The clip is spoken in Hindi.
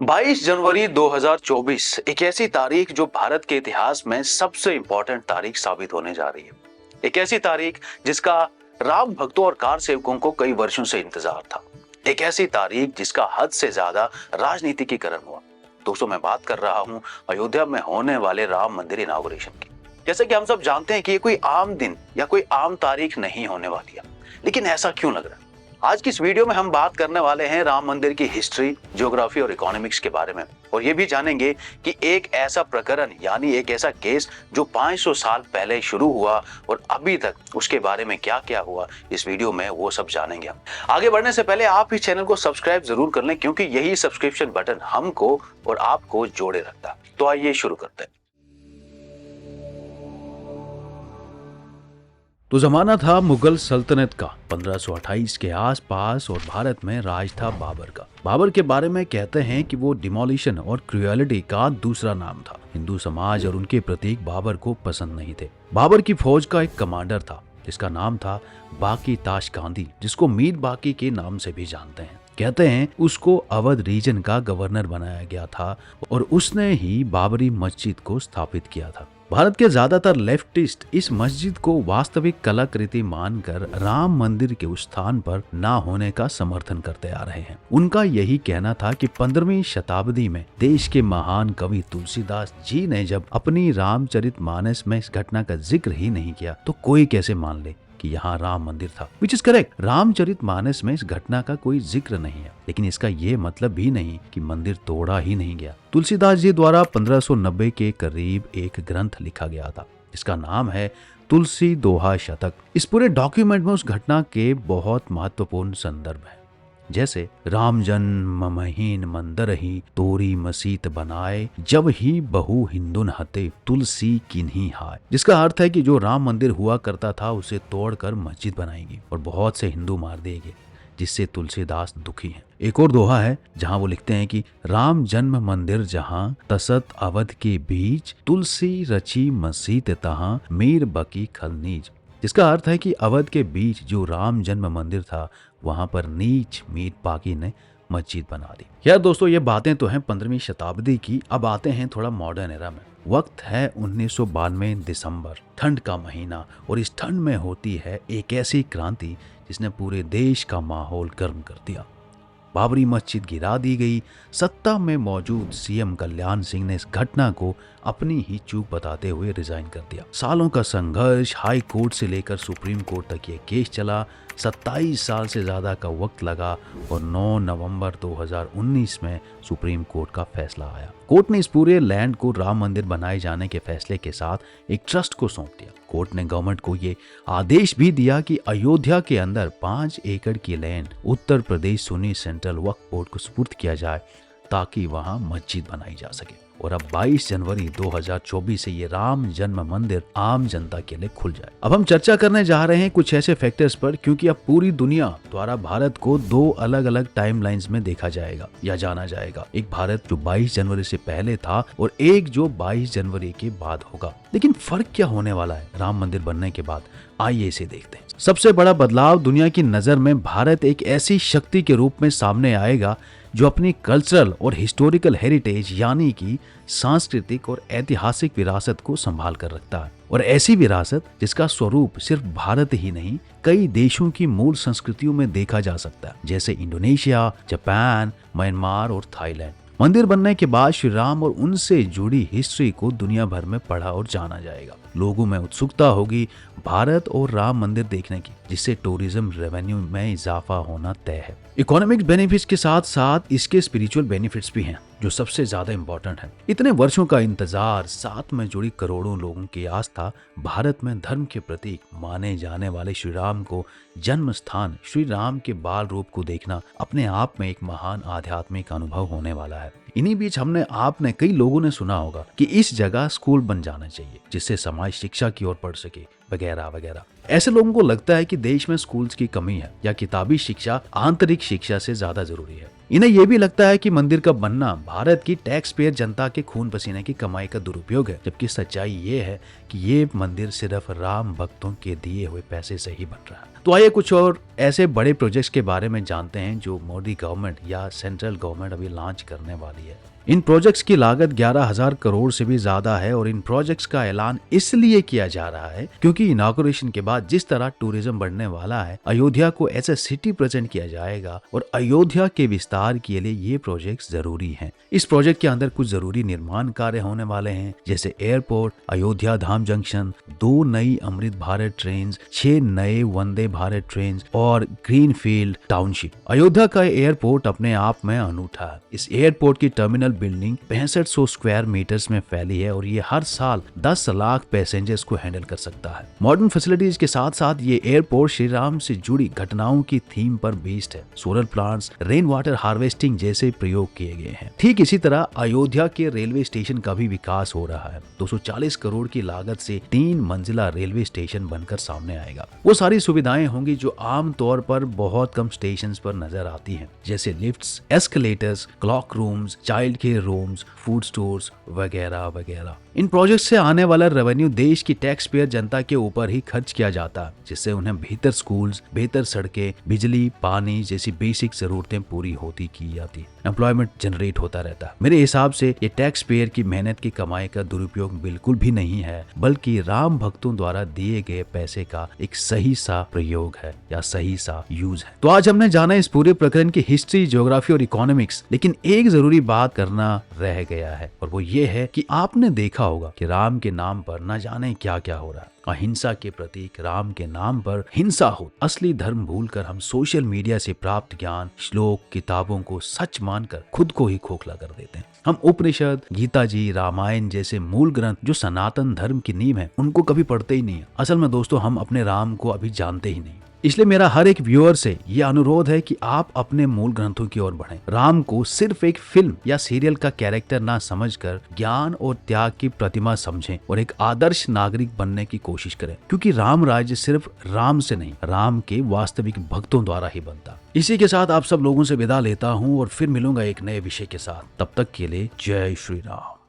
22 जनवरी 2024 एक ऐसी तारीख जो भारत के इतिहास में सबसे इंपॉर्टेंट तारीख साबित होने जा रही है। एक ऐसी तारीख जिसका राम भक्तों और कार सेवकों को कई वर्षों से इंतजार था। एक ऐसी तारीख जिसका हद से ज्यादा राजनीतिकीकरण हुआ। दोस्तों, मैं बात कर रहा हूं अयोध्या में होने वाले राम मंदिर इनॉग्रेशन की। जैसे कि हम सब जानते हैं कि ये कोई आम दिन या कोई आम तारीख नहीं होने वाली है, लेकिन ऐसा क्यों लग रहा है? आज की इस वीडियो में हम बात करने वाले हैं राम मंदिर की हिस्ट्री, ज्योग्राफी और इकोनॉमिक्स के बारे में, और ये भी जानेंगे कि एक ऐसा प्रकरण यानी एक ऐसा केस जो 500 साल पहले शुरू हुआ और अभी तक उसके बारे में क्या क्या हुआ, इस वीडियो में वो सब जानेंगे हम। आगे बढ़ने से पहले आप इस चैनल को सब्सक्राइब जरूर कर लें, क्योंकि यही सब्सक्रिप्शन बटन हमको और आपको जोड़े रखता है। तो आइए शुरू करते हैं। तो जमाना था मुगल सल्तनत का 1528 के आसपास और भारत में राज था बाबर का। बाबर के बारे में कहते हैं कि वो डिमोलिशन और क्रुएलिटी का दूसरा नाम था। हिंदू समाज और उनके प्रतीक बाबर को पसंद नहीं थे। बाबर की फौज का एक कमांडर था जिसका नाम था बाकी ताश गांधी, जिसको मीर बाकी के नाम से भी जानते हैं। कहते हैं उसको अवध रीजन का गवर्नर बनाया गया था और उसने ही बाबरी मस्जिद को स्थापित किया था। भारत के ज्यादातर लेफ्टिस्ट इस मस्जिद को वास्तविक कलाकृति मानकर राम मंदिर के उस स्थान पर ना होने का समर्थन करते आ रहे हैं। उनका यही कहना था कि 15वीं शताब्दी में देश के महान कवि तुलसीदास जी ने जब अपनी रामचरितमानस में इस घटना का जिक्र ही नहीं किया तो कोई कैसे मान ले कि यहाँ राम मंदिर था। विच इज करेक्ट, रामचरितमानस में इस घटना का कोई जिक्र नहीं है, लेकिन इसका ये मतलब भी नहीं कि मंदिर तोड़ा ही नहीं गया। तुलसीदास जी द्वारा 1590 के करीब एक ग्रंथ लिखा गया था जिसका नाम है तुलसी दोहा शतक। इस पूरे डॉक्यूमेंट में उस घटना के बहुत महत्वपूर्ण संदर्भ है, जैसे राम जन्म महीन मंदर ही तोरी मसीत बनाए, जब ही बहु हिंदुन हते तुलसी किन्ही हाय। जिसका अर्थ है कि जो राम मंदिर हुआ करता था उसे तोड़कर मस्जिद बनाएगी और बहुत से हिंदू मार देंगे, जिससे तुलसीदास दुखी हैं। एक और दोहा है जहां वो लिखते हैं कि राम जन्म मंदिर जहां तसत अवध के बीच, तुलसी रची मसीत तहां मीर बकी खलनीज। जिसका अर्थ है कि अवध के बीच जो राम जन्म मंदिर था वहां पर नीच मीर बाकी ने मस्जिद बना दी। यार दोस्तों, ये बातें तो हैं 15वीं शताब्दी की। अब आते हैं थोड़ा मॉडर्न एरा में। वक्त है 1992 दिसंबर, ठंड का महीना, और इस ठंड में होती है एक ऐसी क्रांति जिसने पूरे देश का माहौल गर्म कर दिया। बाबरी मस्जिद गिरा दी गई। सत्ता में मौजूद सीएम कल्याण सिंह ने इस घटना को अपनी ही चूक बताते हुए रिजाइन कर दिया। सालों का संघर्ष, हाई कोर्ट से लेकर सुप्रीम कोर्ट तक ये केस चला। 27 साल से ज्यादा का वक्त लगा और 9 नवंबर 2019 में सुप्रीम कोर्ट का फैसला आया। कोर्ट ने इस पूरे लैंड को राम मंदिर बनाए जाने के फैसले के साथ एक ट्रस्ट को सौंप दिया। कोर्ट ने गवर्नमेंट को ये आदेश भी दिया कि अयोध्या के अंदर 5 एकड़ की लैंड उत्तर प्रदेश सुन्नी सेंट्रल वक्फ बोर्ड को सुपुर्द किया जाए ताकि वहां मस्जिद बनाई जा सके। और अब 22 जनवरी 2024 से ये राम जन्म मंदिर आम जनता के लिए खुल जाए। अब हम चर्चा करने जा रहे हैं कुछ ऐसे फैक्टर्स पर, क्योंकि अब पूरी दुनिया द्वारा भारत को 2 अलग अलग टाइमलाइंस में देखा जाएगा या जाना जाएगा। एक भारत जो 22 जनवरी से पहले था और एक जो 22 जनवरी के बाद होगा। लेकिन फर्क क्या होने वाला है राम मंदिर बनने के बाद? आइए इसे देखते हैं। सबसे बड़ा बदलाव, दुनिया की नजर में भारत एक ऐसी शक्ति के रूप में सामने आएगा जो अपनी कल्चरल और हिस्टोरिकल हेरिटेज यानी कि सांस्कृतिक और ऐतिहासिक विरासत को संभाल कर रखता है, और ऐसी विरासत जिसका स्वरूप सिर्फ भारत ही नहीं कई देशों की मूल संस्कृतियों में देखा जा सकता है, जैसे इंडोनेशिया, जापान, म्यांमार और थाईलैंड। मंदिर बनने के बाद श्री राम और उनसे जुड़ी हिस्ट्री को दुनिया भर में पढ़ा और जाना जाएगा। लोगों में उत्सुकता होगी भारत और राम मंदिर देखने की, जिससे टूरिज्म रेवेन्यू में इजाफा होना तय है। इकोनॉमिक बेनिफिट्स के साथ साथ इसके स्पिरिचुअल बेनिफिट्स भी हैं जो सबसे ज्यादा इंपॉर्टेंट है। इतने वर्षों का इंतजार, साथ में जुड़ी करोड़ों लोगों की आस्था, भारत में धर्म के प्रतीक माने जाने वाले श्री राम को जन्म स्थान, श्री राम के बाल रूप को देखना अपने आप में एक महान आध्यात्मिक अनुभव होने वाला है। इन्हीं बीच आपने कई लोगों ने सुना होगा कि इस जगह स्कूल बन जाना चाहिए जिससे समाज शिक्षा की ओर बढ़ सके, वगैरह वगैरह। ऐसे लोगों को लगता है कि देश में स्कूल्स की कमी है या किताबी शिक्षा आंतरिक शिक्षा से ज्यादा जरूरी है। इन्हें यह भी लगता है कि मंदिर का बनना भारत की टैक्स पेयर जनता के खून पसीने की कमाई का दुरुपयोग है, जबकि सच्चाई ये है कि ये मंदिर सिर्फ राम भक्तों के दिए हुए पैसे से ही बन रहा है। तो आइए कुछ और ऐसे बड़े प्रोजेक्ट्स के बारे में जानते हैं जो मोदी गवर्नमेंट या सेंट्रल गवर्नमेंट अभी लॉन्च करने वाली है। इन प्रोजेक्ट्स की लागत 11,000 करोड़ से भी ज्यादा है और इन प्रोजेक्ट्स का ऐलान इसलिए किया जा रहा है क्योंकि इनॉग्रेशन के बाद जिस तरह टूरिज्म बढ़ने वाला है, अयोध्या को एज ए सिटी प्रेजेंट किया जाएगा और अयोध्या के विस्तार के लिए ये प्रोजेक्ट्स जरूरी हैं। इस प्रोजेक्ट के अंदर कुछ जरूरी निर्माण कार्य होने वाले हैं, जैसे एयरपोर्ट, अयोध्या धाम जंक्शन, 2 नई अमृत भारत ट्रेन, 6 नए वंदे भारत ट्रेन और ग्रीनफील्ड टाउनशिप। अयोध्या का एयरपोर्ट अपने आप में अनूठा है। इस एयरपोर्ट की टर्मिनल बिल्डिंग 6500 स्क्वायर मीटर्स में फैली है और ये हर साल 10 लाख पैसेंजर्स को हैंडल कर सकता है। मॉडर्न फैसिलिटीज के साथ साथ ये एयरपोर्ट श्री राम से जुड़ी घटनाओं की थीम पर बेस्ड है। Solar plants, rain water harvesting जैसे प्रयोग किए गए हैं। ठीक इसी तरह अयोध्या के रेलवे स्टेशन का भी विकास हो रहा है। 240 करोड़ की लागत से 3 मंजिला रेलवे स्टेशन बनकर सामने आएगा। वो सारी सुविधाएं होंगी जो आम तौर पर बहुत कम स्टेशन पर नजर आती हैं, जैसे lifts, escalators, clock rooms, child care rooms, food stores वगैरह वगैरह। इन प्रोजेक्ट से आने वाला रेवेन्यू देश की टैक्स पेयर जनता के ऊपर ही खर्च किया जाता है, जिससे उन्हें बेहतर स्कूल्स, बेहतर सड़कें, बिजली, पानी जैसी बेसिक जरूरतें पूरी होती की जाती। एम्प्लॉयमेंट जनरेट होता रहता है। मेरे हिसाब से ये टैक्स पेयर की मेहनत की कमाई का दुरुपयोग बिल्कुल भी नहीं है, बल्कि राम भक्तों द्वारा दिए गए पैसे का एक सही सा प्रयोग है या सही सा यूज है। तो आज हमने जाना इस पूरे प्रकरण की हिस्ट्री, ज्योग्राफी और इकोनॉमिक्स, लेकिन एक जरूरी बात करना रह गया है और वो ये है कि आपने देखा होगा कि राम के नाम पर न जाने क्या क्या हो रहा है। अहिंसा के प्रतीक राम के नाम पर हिंसा हो, असली धर्म भूलकर हम सोशल मीडिया से प्राप्त ज्ञान, श्लोक, किताबों को सच मानकर खुद को ही खोखला कर देते हैं। हम उपनिषद, गीता जी, रामायण जैसे मूल ग्रंथ जो सनातन धर्म की नींव है, उनको कभी पढ़ते ही नहीं है। असल में दोस्तों, हम अपने राम को अभी जानते ही नहीं। इसलिए मेरा हर एक व्यूअर से ये अनुरोध है कि आप अपने मूल ग्रंथों की ओर बढ़ें। राम को सिर्फ एक फिल्म या सीरियल का कैरेक्टर ना समझकर ज्ञान और त्याग की प्रतिमा समझें और एक आदर्श नागरिक बनने की कोशिश करें, क्योंकि राम राज्य सिर्फ राम से नहीं, राम के वास्तविक भक्तों द्वारा ही बनता। इसी के साथ आप सब लोगों से विदा लेता हूँ और फिर मिलूंगा एक नए विषय के साथ। तब तक के लिए जय श्री राम।